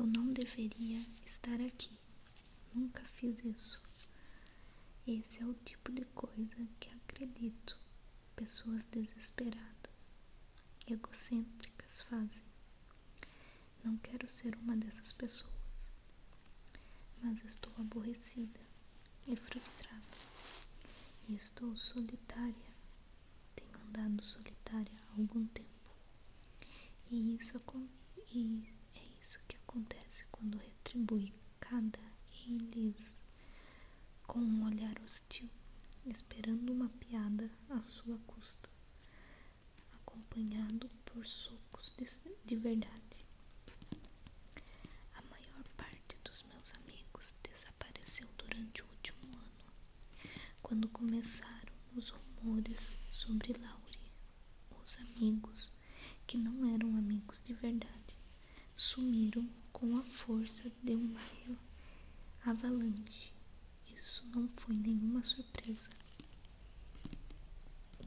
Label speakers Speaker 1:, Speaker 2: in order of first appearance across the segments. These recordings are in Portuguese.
Speaker 1: Eu não deveria estar aqui. Nunca fiz isso. Esse é o tipo de coisa que acredito pessoas desesperadas, egocêntricas fazem. Não quero ser uma dessas pessoas, mas estou aborrecida e frustrada. E estou solitária. Tenho andado solitária há algum tempo. E é isso que acontece quando retribui cada eles com um olhar hostil, esperando uma piada à sua custa, acompanhado por socos de verdade. A maior parte dos meus amigos desapareceu durante o último ano, quando começaram os rumores sobre Laurie. Os amigos, que não eram amigos de verdade, sumiram com a força de uma avalanche. Isso não foi nenhuma surpresa.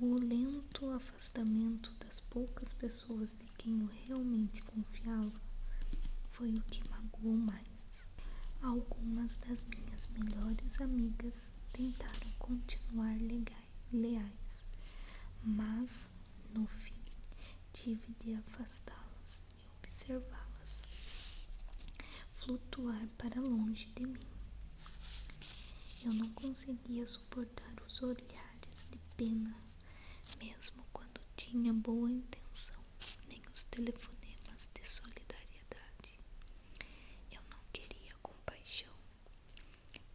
Speaker 1: O lento afastamento das poucas pessoas de quem eu realmente confiava foi o que magoou mais. Algumas das minhas melhores amigas tentaram continuar leais, mas, no fim, tive de afastá-las e observá-las flutuar para longe de mim. Eu não conseguia suportar os olhares de pena, mesmo quando tinha boa intenção, nem os telefonemas de solidariedade. Eu não queria compaixão.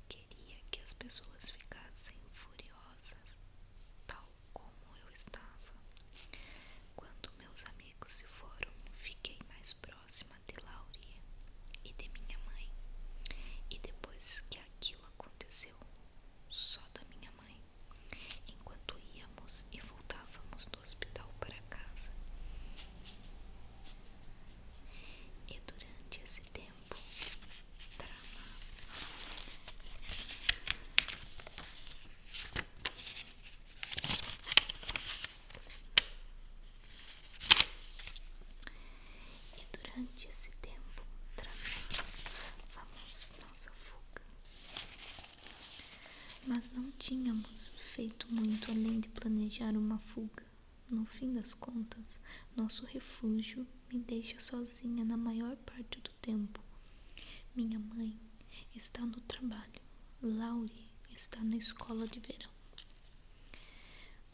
Speaker 1: Queria que as pessoas ficassem furiosas, tal como eu estava. Quando meus amigos se foram, fiquei mais próxima de Laurie e de minha mãe. E depois que aquilo aconteceu, só da minha mãe, enquanto íamos e voltávamos do hospital para casa. E durante esse tempo, tramávamos nossa fuga. Mas não tínhamos feito muito além de planejar uma fuga. No fim das contas, nosso refúgio me deixa sozinha na maior parte do tempo. Minha mãe está no trabalho. Laurie está na escola de verão.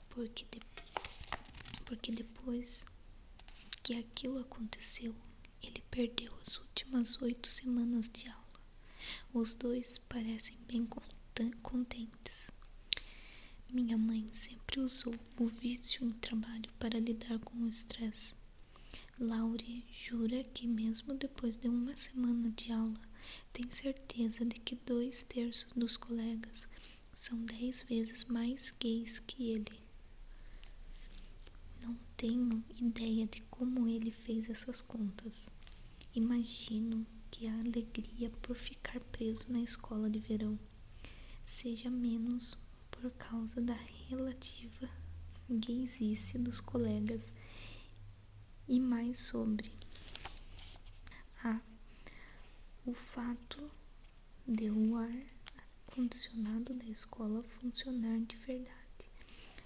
Speaker 1: Porque depois que aquilo aconteceu, ele perdeu as últimas 8 semanas de aula. Os dois parecem bem contentes. Minha mãe sempre usou o vício em trabalho para lidar com o estresse. Laurie jura que mesmo depois de uma semana de aula, tem certeza de que 2/3 dos colegas são 10 vezes mais gays que ele. Não tenho ideia de como ele fez essas contas. Imagino que a alegria por ficar preso na escola de verão seja menos por causa da relativa gaysice dos colegas e mais sobre o fato de o ar-condicionado da escola funcionar de verdade,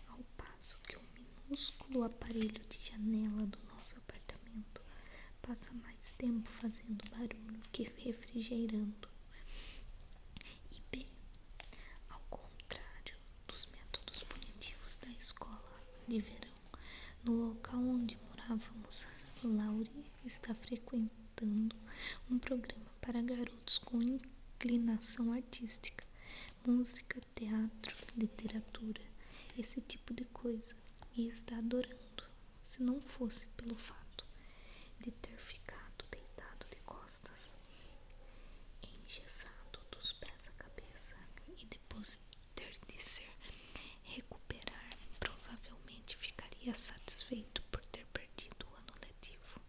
Speaker 1: ao passo que o minúsculo aparelho de janela do nosso apartamento passa mais tempo fazendo barulho que refrigerando. E B, ao contrário dos métodos punitivos da escola de verão, no local onde morávamos, Laurie está frequentando um programa para garotos com inclinação artística, música, teatro, literatura, esse tipo de coisa, e está adorando, se não fosse pelo fato de ter ficado deitado de costas, engessado dos pés à cabeça, e depois ter de se recuperar, provavelmente ficaria satisfeito por ter perdido o ano letivo,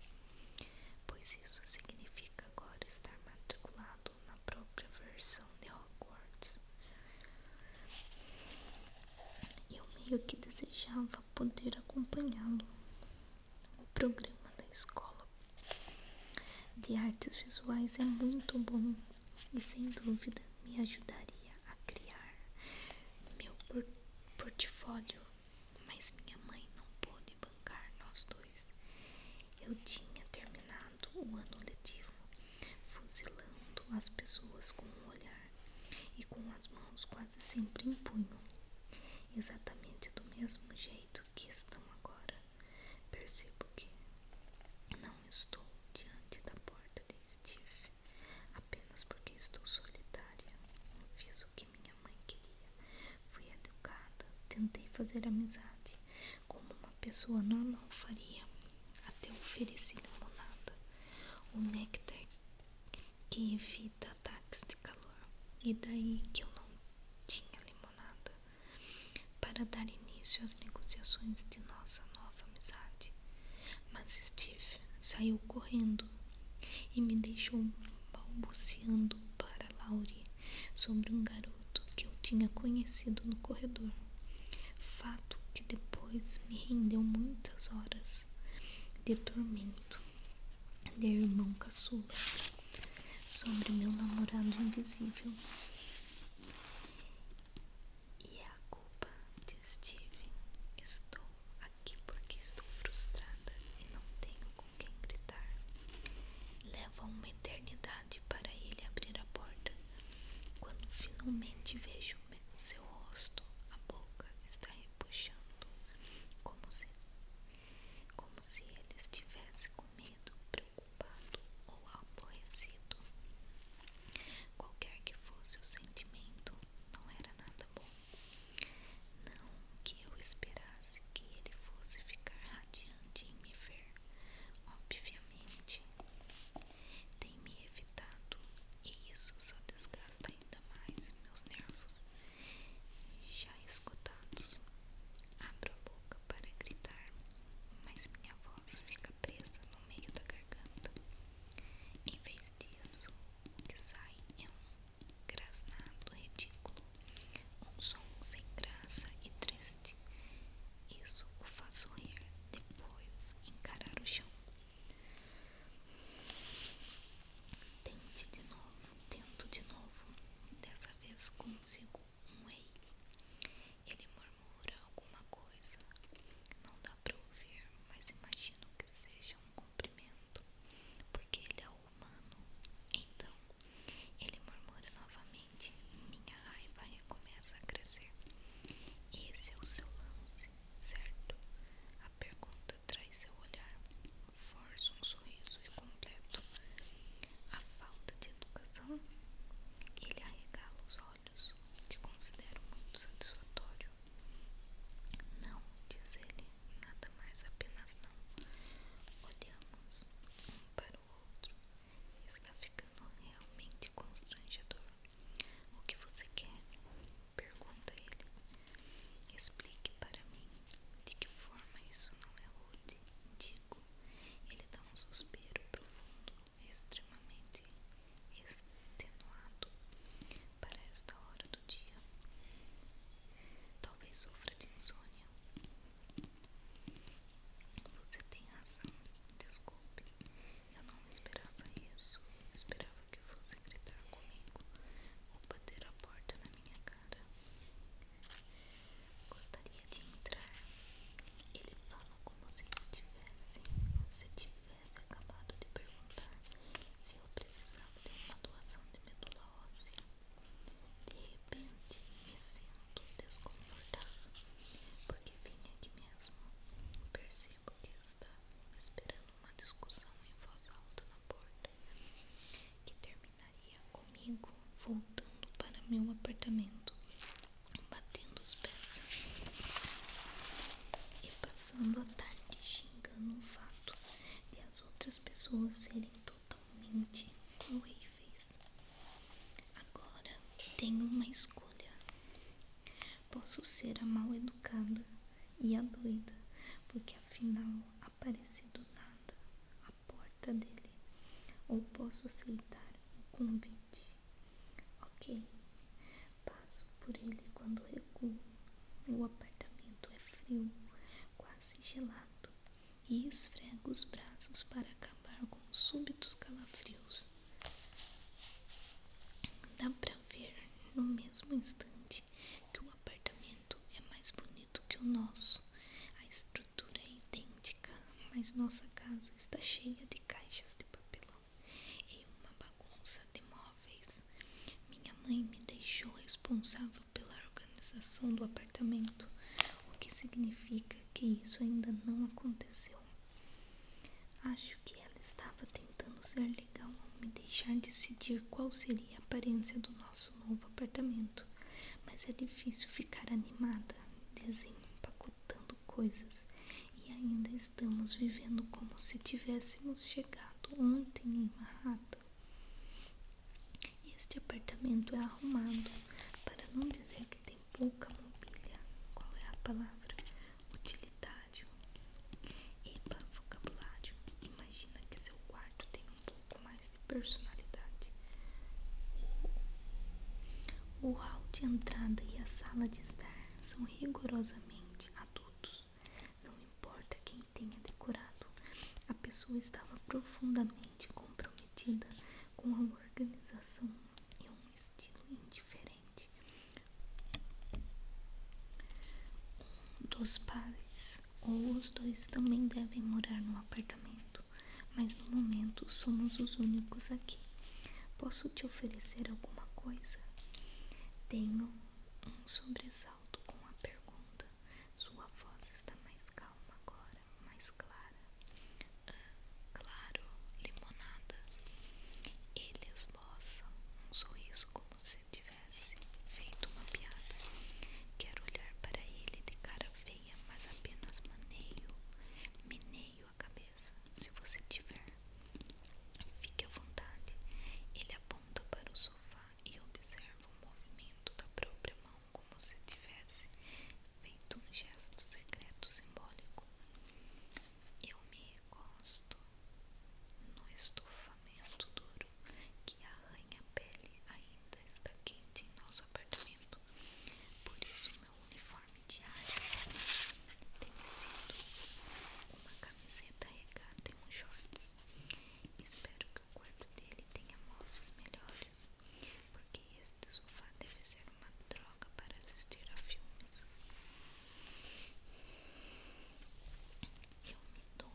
Speaker 1: pois isso significa agora estar matriculado na própria versão de Hogwarts. Eu meio que desejava poder acompanhá-lo. O programa da escola de artes visuais é muito bom e sem dúvida me ajudaria a criar meu portfólio, mas minha mãe não pôde bancar nós dois. Eu tinha terminado o ano letivo, fuzilando as pessoas com o olhar e com as mãos quase sempre em punho, exatamente do mesmo jeito que estão agora. Percebo que não estou diante da porta de Steve apenas porque estou solitária. Fiz o que minha mãe queria, fui educada, tentei fazer amizade como uma pessoa normal faria, até ofereci limonada, o néctar que evita ataques de calor. E daí que eu não tinha limonada para dar início às negociações de nossa nova amizade. Mas Steve saiu correndo e me deixou balbuciando para Laurie sobre um garoto que eu tinha conhecido no corredor. Fato que depois me rendeu muitas horas de tormento de irmão caçula sobre meu namorado invisível. E é a culpa de Steve. Estou aqui porque estou frustrada e não tenho com quem gritar. Leva uma eternidade para ele abrir a porta. Quando finalmente vejo seu rosto, a boca está repuxando, como se ele estivesse com medo, preocupado ou aborrecido. Qualquer que fosse o sentimento, não era nada bom. Não que eu esperasse que ele fosse ficar radiante em me ver. Obviamente, tem me evitado e isso só desgasta ainda mais meus nervos já esgotados. Abro a boca para gritar, mas minha voz fica presa no meio da garganta. Em vez disso, o que sai é um grasnado ridículo, um som sem graça e triste. Isso o faz sorrir, depois encarar o chão. Tento de novo. Dessa vez consigo um ei. Ele murmura alguma coisa. Não dá pra ouvir, mas imagino que seja um cumprimento, porque ele é humano. Então, ele murmura novamente. Minha raiva recomeça a crescer. Esse é o seu lance, certo? A pergunta traz seu olhar. Força um sorriso e completo. A falta de educação? Ele arregala os olhos, o que considero muito satisfatório. Não, diz ele, nada mais, apenas não. Olhamos um para o outro. Está ficando realmente constrangedor. O que você quer? Pergunta ele. Explique para mim de que forma isso não é rude. Digo. Ele dá um suspiro profundo, extremamente extenuado para esta hora do dia. Talvez sofra de insônia. Você tem razão. Desculpe. Eu não esperava isso. Esperava que fosse gritar comigo ou bater a porta na minha cara. Gostaria de entrar. Ele fala como se tivesse acabado de perguntar se eu precisava de uma doação de medula óssea. De repente, me sinto desconfortável, porque vim aqui mesmo. Percebo que está esperando uma discussão em voz alta na porta, que terminaria comigo voltando para meu apartamento, batendo os pés e passando a tarde xingando o fato de as outras pessoas serem totalmente horríveis. Agora tenho uma escolha. Posso ser a mal educada e a doida, porque afinal apareci do nada à porta dele, ou posso aceitar o convite. Ok, passo por ele quando recuo. O apartamento é frio, quase gelado, e esfrego os braços para acabar com os súbitos calafrios mas nossa casa está cheia de caixas de papelão e uma bagunça de móveis. Minha mãe me deixou responsável pela organização do apartamento, o que significa que isso ainda não aconteceu. Acho que ela estava tentando ser legal ao me deixar decidir qual seria a aparência do nosso novo apartamento, mas é difícil ficar animada desempacotando coisas e ainda estamos vivendo como se tivéssemos chegado ontem em Manhattan. Este apartamento é arrumado, para não dizer que tem pouca mobília. Qual é a palavra? Utilitário. Epa, vocabulário. Imagina que seu quarto tem um pouco mais de personalidade. O hall de entrada e a sala de estar são rigorosamente adultos. Não importa quem tenha decorado, a pessoa estava profundamente comprometida com a organização e um estilo indiferente. Um dos pais ou os dois também devem morar no apartamento, mas no momento somos os únicos aqui. Posso te oferecer alguma coisa? Tenho um sobressalto com a pergunta. Sua voz está mais calma agora, mais clara. Claro, limonada. Ele esboça um sorriso como se tivesse feito uma piada. Quero olhar para ele de cara feia, mas apenas meneio a cabeça. Se você tiver, fique à vontade. Ele aponta para o sofá e observa o movimento da própria mão como se tivesse feito um gesto secreto simbólico. Eu me recosto no estofamento duro que arranha a pele. Ainda está quente em nosso apartamento, por isso meu uniforme diário tem sido uma camiseta regata e um shorts. Espero que o quarto dele tenha móveis melhores, porque este sofá deve ser uma droga para assistir a filmes. Eu me dou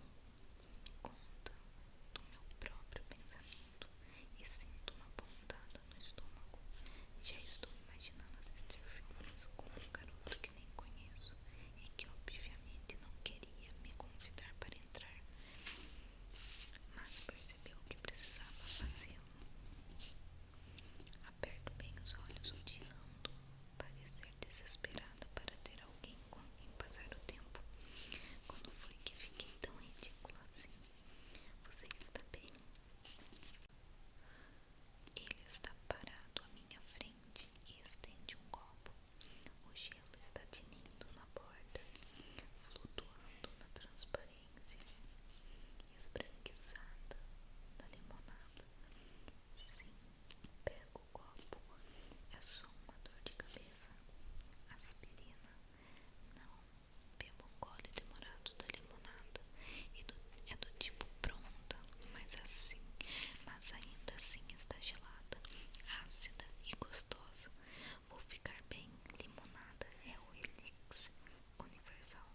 Speaker 1: conta do meu próprio pensamento e sinto uma pontada no estômago. Já estou imaginando assistir filmes com um garoto que nem conheço e que obviamente não queria me convidar para entrar, mas percebeu que precisava fazê-lo. Aperto bem os olhos, odiando parecer desesperada para ter alguém com quem passar o tempo. Quando foi que fiquei tão ridícula assim? Você está bem? Ele está parado à minha frente e estende um copo. O gelo está tinindo na borda, flutuando na transparência esbranquiçada da limonada. Sim, pego o copo. É só uma dor de cabeça. Aspirina. Não, bebo um gole demorado da limonada. É do tipo pronta, mas ainda assim está gelada, ácida e gostosa. Vou ficar bem. Limonada é o elixir universal.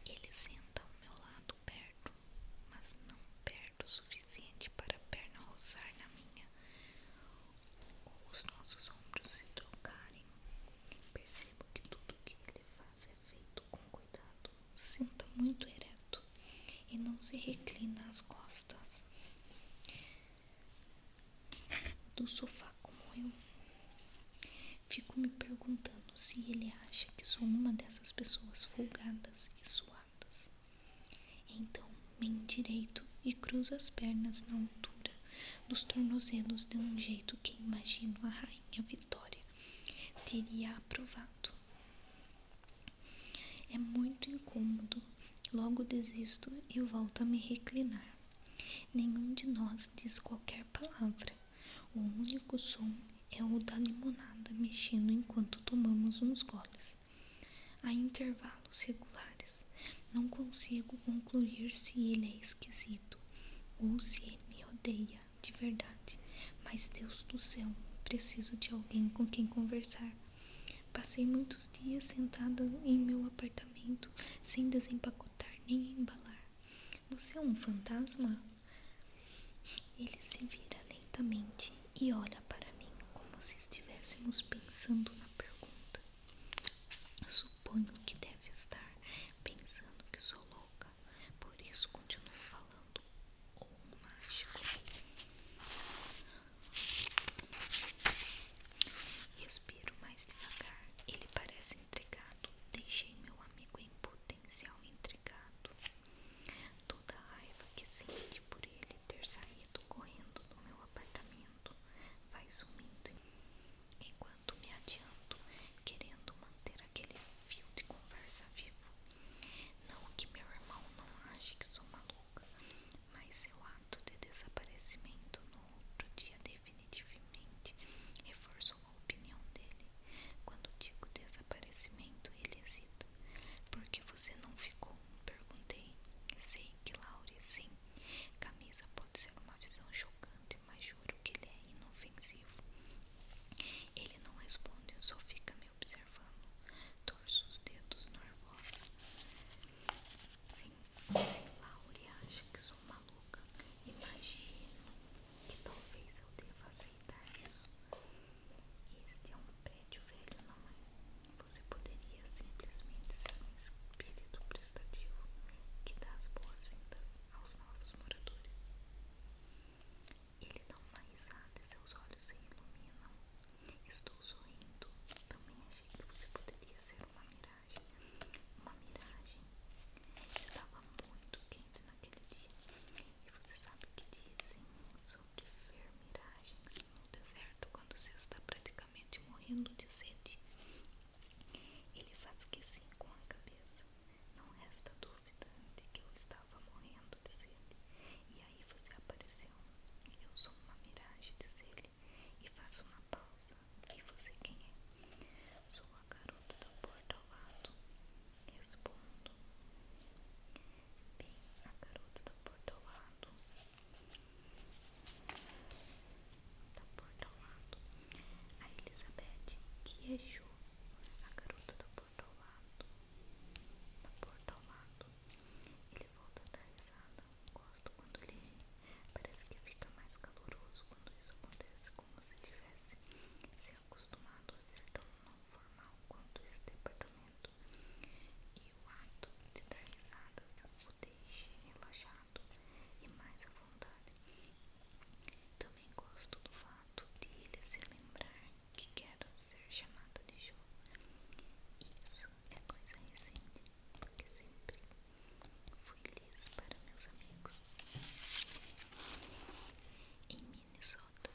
Speaker 1: Ele senta ao meu lado perto, mas não perto o suficiente para a perna roçar na minha, ou os nossos ombros se trocarem. Percebo que tudo que ele faz é feito com cuidado. Senta muito ereto e não se reclina às costas do sofá como eu. Fico me perguntando se ele acha que sou uma dessas pessoas folgadas e suadas. Então me endireito e cruzo as pernas na altura dos tornozelos de um jeito que imagino a rainha Vitória teria aprovado. É muito incômodo. Logo desisto e volto a me reclinar. Nenhum de nós diz qualquer palavra. O único som é o da limonada mexendo enquanto tomamos uns goles. A intervalos regulares. Não consigo concluir se ele é esquisito ou se me odeia de verdade. Mas Deus do céu, preciso de alguém com quem conversar. Passei muitos dias sentada em meu apartamento sem desempacotar nem embalar. Você é um fantasma? Ele se vira lentamente e olha para mim como se estivéssemos pensando na pergunta. Suponho que deve estar pensando que sou louca, por isso continuo falando. Ou mágico. Respiro mais devagar. Ele parece intrigado. Deixei meu amigo em potencial intrigado. Toda a raiva que senti por ele ter saído correndo do meu apartamento vai sumindo enquanto me adianto, querendo manter aquele fio de conversa vivo. Não que meu irmão não ache que sou maluca, mas seu ato de desaparecimento no outro dia definitivamente reforçou a opinião dele. Quando digo desaparecimento, ele hesita. Por que você não ficou? Perguntei. Sei que Laure, sim. Camisa pode ser uma visão chocante, mas juro que ele é inofensivo. Ele não responde, só fica me observando. Torço os dedos nervosa. Sim, se Laure acha que sou maluca, imagino que talvez eu deva aceitar isso. Este é um prédio velho, não é? Você poderia simplesmente ser um espírito prestativo que dá as boas-vindas aos novos moradores. Ele dá uma risada e seus olhos se iluminam. Estou sorrindo. Também achei que você poderia ser uma miragem. Uma miragem. Estava muito quente naquele dia. E você sabe o que dizem sobre ver miragens no deserto quando se está praticamente morrendo de sede? Ele faz que sim com a cabeça. Não resta dúvida de que eu estava morrendo de sede. E aí você apareceu. Eu sou uma miragem, diz ele. E faz uma pausa. E você quem é? Sou a garota da porta ao lado. Respondo. Bem, a garota da porta ao lado. Da porta ao lado. A Elizabeth, que é Jo. A garota da porta ao lado. Da porta ao lado. Ele volta a dar risada. Gosto quando ele ri. Parece que fica mais caloroso quando isso acontece, como se tivesse se acostumado a ser tão não formal quanto esse departamento. E o ato de dar risadas o deixe relaxado e mais à vontade. Também gosto do fato de ele se lembrar que quero ser chamada de Jo. Isso é coisa recente, porque sempre fui Liz para meus amigos. Em Minnesota,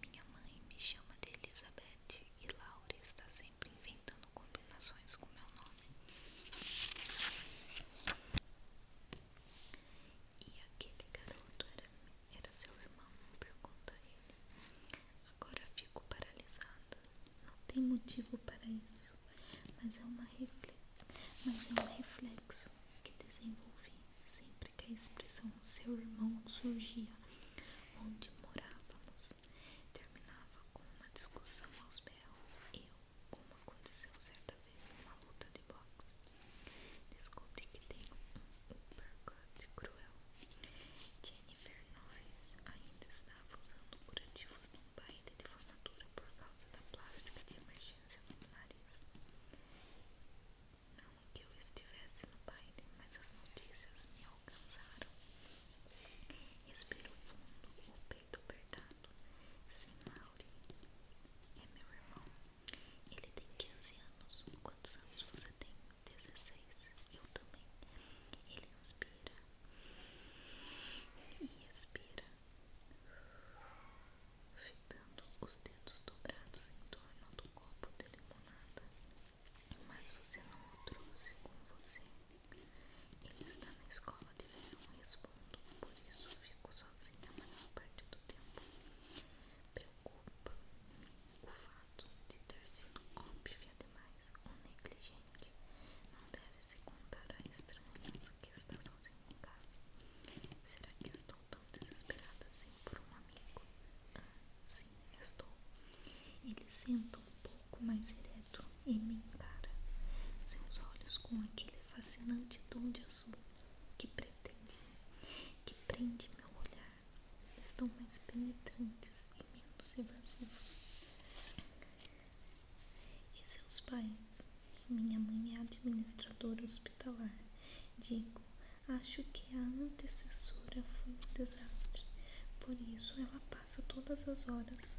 Speaker 1: minha mãe me chama de Elizabeth e Laura está sempre inventando combinações com meu nome. E aquele garoto era seu irmão? Pergunta ele. Agora fico paralisada. Não tem motivo para isso, mas é um reflexo que desenvolvi sempre que a expressão seu irmão surgia onde morávamos. Terminava com uma discussão aos berros, como aconteceu certa vez numa luta de boxe. Descobri que tenho um uppercut cruel. Jennifer Norris ainda estava usando curativos num baile de formatura por causa da plástica de emergência no nariz. Não que eu estivesse no baile, mas as notícias me alcançaram. Respiro fundo, o peito apertado. Sim, Laure, é meu irmão. Ele tem 15 anos. Quantos anos você tem? 16. Eu também. Ele inspira e expira, fitando os dedos dobrados em torno do copo de limonada. Mas você não o trouxe com você. Ele está na escola de verão, respondo. Por isso fico sozinha a maior parte do tempo. Preocupa-me o fato de ter sido óbvia demais ou negligente. Não deve se contar a estranhos que está sozinho em casa. Será que estou tão desesperada assim por um amigo? Ah, sim, estou. Ele senta um pouco mais ereto e me encara. Seus olhos com aquele fascinante tom de azul que prende meu olhar, estão mais penetrantes e menos evasivos. E seus pais? Minha mãe é administradora hospitalar. Digo, acho que a antecessora foi um desastre. Por isso ela passa todas as horas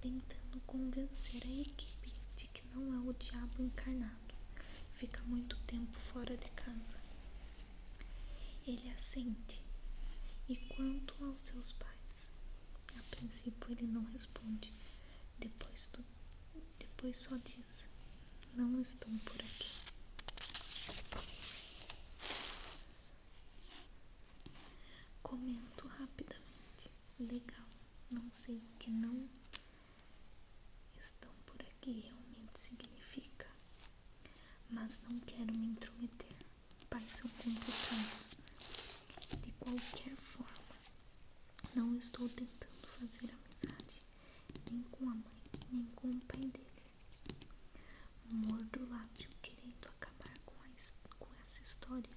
Speaker 1: tentando convencer a equipe de que não é o diabo encarnado. Fica muito tempo fora de casa. Ele assente. E quanto aos seus pais? A princípio ele não responde. Depois só diz, não estão por aqui. Comento rapidamente. Legal, não sei o que não estão por aqui realmente significa, mas não quero me intrometer. Pais são complicados. De qualquer forma, não estou tentando fazer amizade, nem com a mãe, nem com o pai dele. Mordo o lábio, querendo acabar com essa história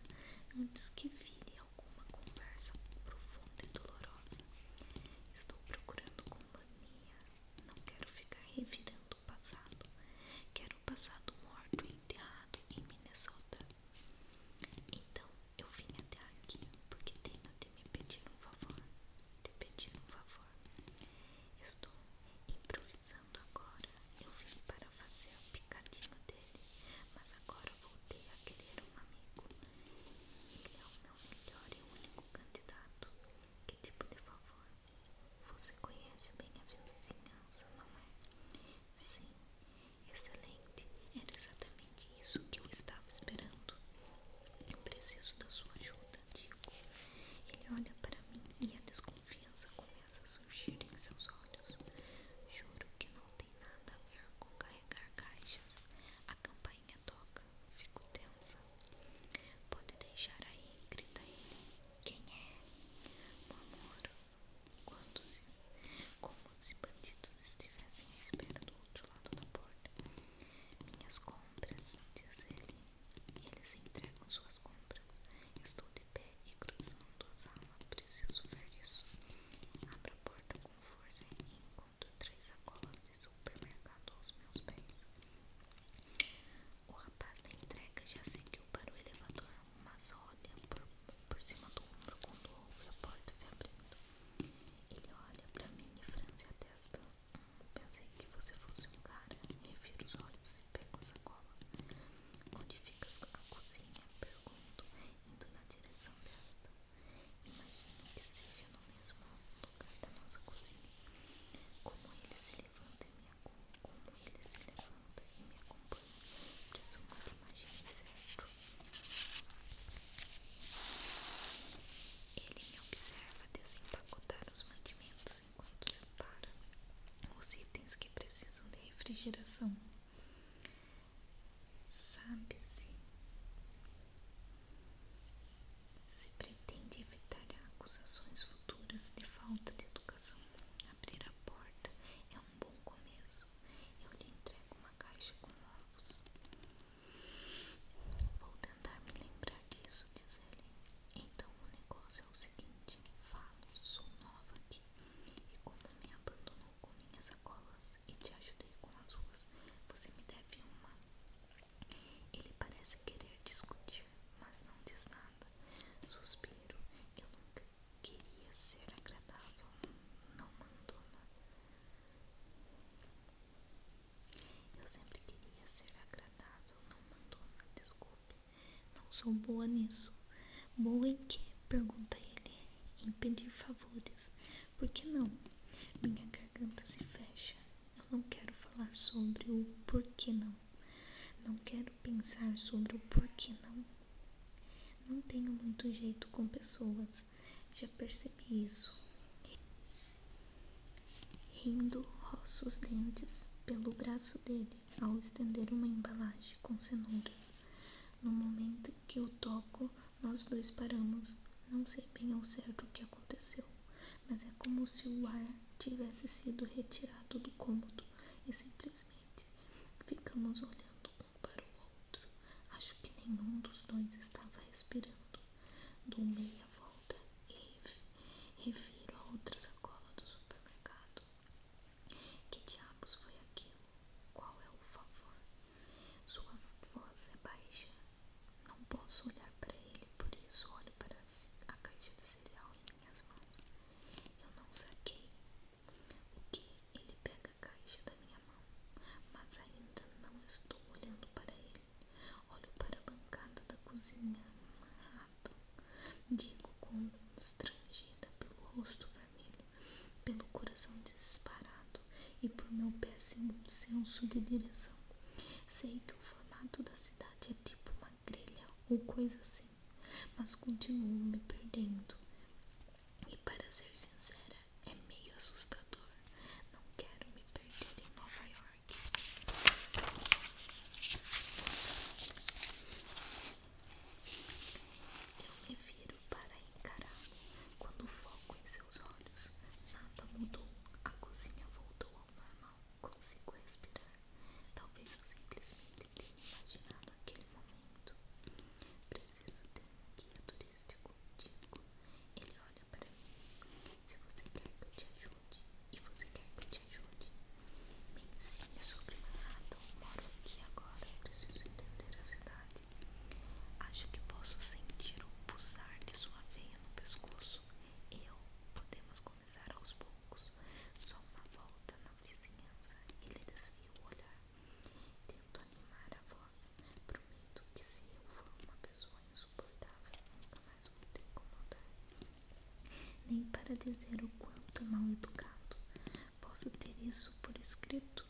Speaker 1: antes que vire alguma conversa profunda e dolorosa. Estou procurando companhia, não quero ficar revirando o passado. Quero o passado morto e enterrado em Minnesota. Então, eu vim até aqui porque tenho de me pedir um favor. Estou improvisando agora. Eu vim para fazer o picadinho dele, mas agora voltei a querer um amigo. Ele é o meu melhor e único candidato. Que tipo de favor? Você conhece bem a vizinhança, não é? Sim, excelente. Era exatamente isso que eu estava esperando. Eu preciso da sua ajuda, digo. Ele olha para mim e a desconfiança começa a surgir em seus olhos. Juro que não tem nada a ver com carregar caixas. A campainha toca, fico tensa. Pode deixar aí, grita ele. Quem é? Murmuro, como se bandidos estivessem à espera do outro lado da porta. Minhas compras, diz ele. Eles entregam suas compras. Estou de pé e cruzando a sala. Preciso ver isso. Abro a porta com força e encontro 3 sacolas de supermercado aos meus pés. O rapaz da entrega já seguiu para o elevador, mas olha por cima do ombro quando ouve a porta se abrindo. Ele olha para mim e franze a testa. Pensei que você fosse um cara. Reviro os olhos e pego a sacola. Onde fica a cozinha? Pergunto, indo na direção desta. Imagino que seja no mesmo lugar da nossa cozinha. Como ele se levanta e me acompanha, presumo que imaginei certo. Ele me observa desempacotar os mantimentos enquanto separa os itens que precisam de refrigeração. Sabe-se se pretende evitar acusações futuras de falta de educação. Abrir a porta é um bom começo. Eu lhe entrego uma caixa com ovos. Vou tentar me lembrar disso, diz ele. Então o negócio é o seguinte, falo, sou nova aqui e como me abandonou com minhas sacolas e te ajudei com as suas, você me deve uma. Ele parece querer discutir, mas não diz nada. Suspiro, eu nunca queria ser agradável, não mandona. Eu sempre queria ser agradável, não mandona, desculpe. Não sou boa nisso. Boa em quê? Pergunta ele. Em pedir favores. Por que não? Minha garganta se fecha. Eu não quero falar sobre o porquê não. Não quero pensar sobre o porquê não. Não tenho muito jeito com pessoas. Já percebi isso. Rindo, roço os dentes pelo braço dele ao estender uma embalagem com cenouras. No momento em que o toco, nós dois paramos. Não sei bem ao certo o que aconteceu, mas é como se o ar tivesse sido retirado do cômodo e simplesmente Ficamos olhando um para o outro. Acho que nenhum dos dois estava respirando. Dou meia volta e reviro a outra sacola do supermercado. Que diabos foi aquilo? Qual é o favor? Sua voz é baixa. Não posso olhar para ele, por isso olho para a caixa de cereal em minhas mãos. Eu não saquei o que. Ele pega a caixa da minha mão, mas ainda não estou olhando para ele. Olho para a bancada da cozinha. Manhattan, digo constrangida pelo rosto vermelho, pelo coração disparado e por meu péssimo senso de direção. Sei que o formato da cidade é tipo uma grelha ou coisa assim, mas continuo me perdendo. E para ser sincera, é meio assustador. Não quero me perder em Nova York. Eu me viro para encará-lo quando foco em seus olhos. Nada mudou. A cozinha voltou ao normal. Consigo respirar. Talvez eu simplesmente tenha imaginado aquele momento. Preciso ter um guia turístico, digo. Ele olha para mim. Se você quer que eu te ajude, e você quer que eu te ajude, me ensine sobre Manhattan. Moro aqui agora e preciso entender a cidade. Acho que posso sentir o pulsar de sua veia no pescoço. Podemos começar aos poucos. Só uma volta na vizinhança. Ele desvia o olhar. Tento animar a voz. Prometo que se eu for uma pessoa insuportável, nunca mais vou te incomodar. Nem para dizer o quanto é mal educado. Posso ter isso por escrito?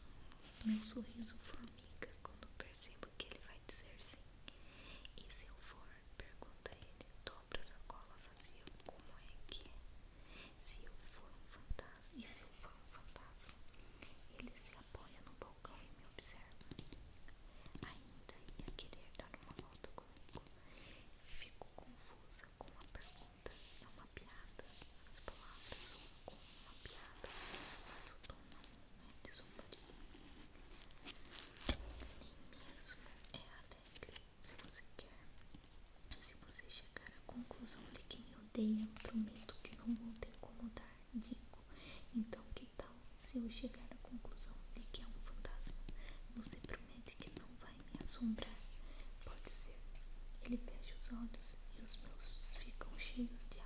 Speaker 1: Meu sorriso formiga quando percebo que ele vai dizer sim. E se eu for? Pergunta ele. Dobra a sacola vazia. Como é que é? Se eu for um fantasma. E se eu for um fantasma? Ele se apoia no balcão e me observa. Ainda ia querer dar uma volta comigo. Fico confusa com a pergunta. É uma piada. As palavras soam como uma piada, mas o tom não é de zombaria. Nem mesmo é alegre. Se você quer. Se você chegar à conclusão de que me odeia, prometo que não vou te incomodar, digo. Então que tal se eu chegar à conclusão de que é um fantasma? Você promete que não vai me assombrar? Pode ser. Ele fecha os olhos e os meus ficam cheios de